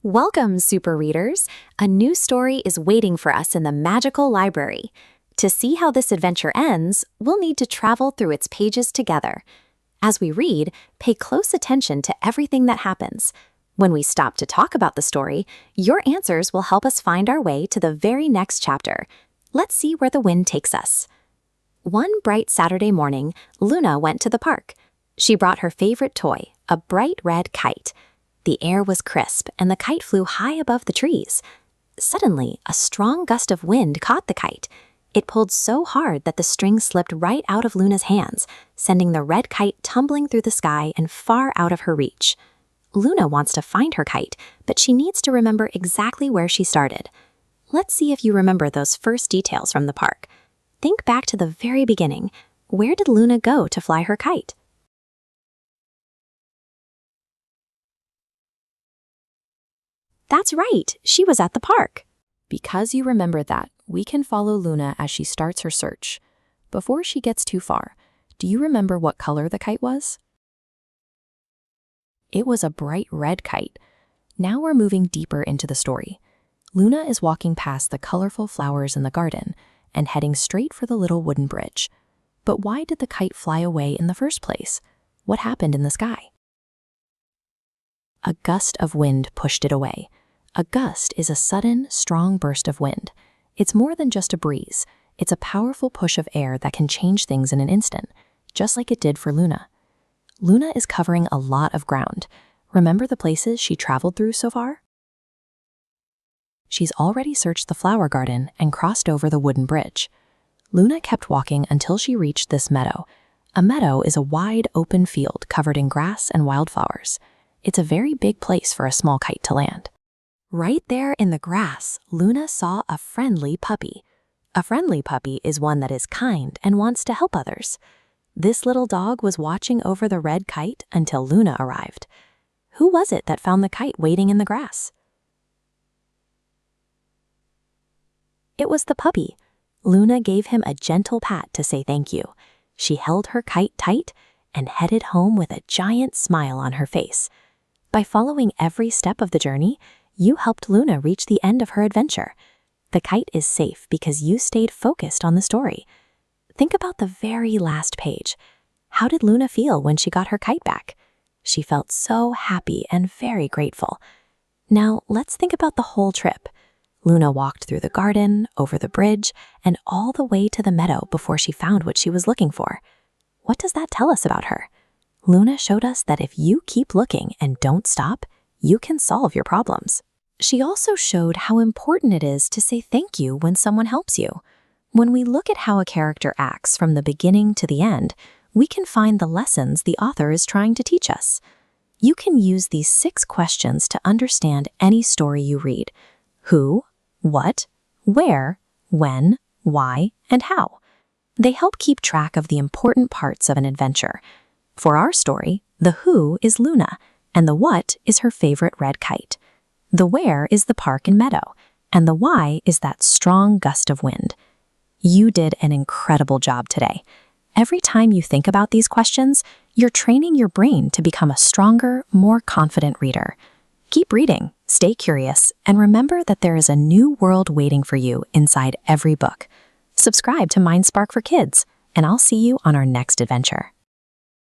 Welcome, super readers! A new story is waiting for us in the magical library. To see how this adventure ends, we'll need to travel through its pages together. As we read, pay close attention to everything that happens. When we stop to talk about the story, your answers will help us find our way to the very next chapter. Let's see where the wind takes us. One bright Saturday morning, Luna went to the park. She brought her favorite toy, a bright red kite. The air was crisp, and the kite flew high above the trees. Suddenly, a strong gust of wind caught the kite. It pulled so hard that the string slipped right out of Luna's hands, sending the red kite tumbling through the sky and far out of her reach. Luna wants to find her kite, but she needs to remember exactly where she started. Let's see if you remember those first details from the park. Think back to the very beginning. Where did Luna go to fly her kite? That's right, she was at the park. Because you remember that, we can follow Luna as she starts her search. Before she gets too far, do you remember what color the kite was? It was a bright red kite. Now we're moving deeper into the story. Luna is walking past the colorful flowers in the garden and heading straight for the little wooden bridge. But why did the kite fly away in the first place? What happened in the sky? A gust of wind pushed it away. A gust is a sudden, strong burst of wind. It's more than just a breeze. It's a powerful push of air that can change things in an instant, just like it did for Luna. Luna is covering a lot of ground. Remember the places she traveled through so far? She's already searched the flower garden and crossed over the wooden bridge. Luna kept walking until she reached this meadow. A meadow is a wide, open field covered in grass and wildflowers. It's a very big place for a small kite to land. Right there in the grass, Luna saw a friendly puppy. A friendly puppy is one that is kind and wants to help others. This little dog was watching over the red kite until Luna arrived. Who was it that found the kite waiting in the grass? It was the puppy. Luna gave him a gentle pat to say thank you. She held her kite tight and headed home with a giant smile on her face. By following every step of the journey, you helped Luna reach the end of her adventure. The kite is safe because you stayed focused on the story. Think about the very last page. How did Luna feel when she got her kite back? She felt so happy and very grateful. Now, let's think about the whole trip. Luna walked through the garden, over the bridge, and all the way to the meadow before she found what she was looking for. What does that tell us about her? Luna showed us that if you keep looking and don't stop, you can solve your problems. She also showed how important it is to say thank you when someone helps you. When we look at how a character acts from the beginning to the end, we can find the lessons the author is trying to teach us. You can use these 6 questions to understand any story you read. Who, what, where, when, why, and how. They help keep track of the important parts of an adventure. For our story, the who is Luna, and the what is her favorite red kite. The where is the park and meadow, and the why is that strong gust of wind. You did an incredible job today. Every time you think about these questions, you're training your brain to become a stronger, more confident reader. Keep reading, stay curious, and remember that there is a new world waiting for you inside every book. Subscribe to MindSpark for Kids, and I'll see you on our next adventure.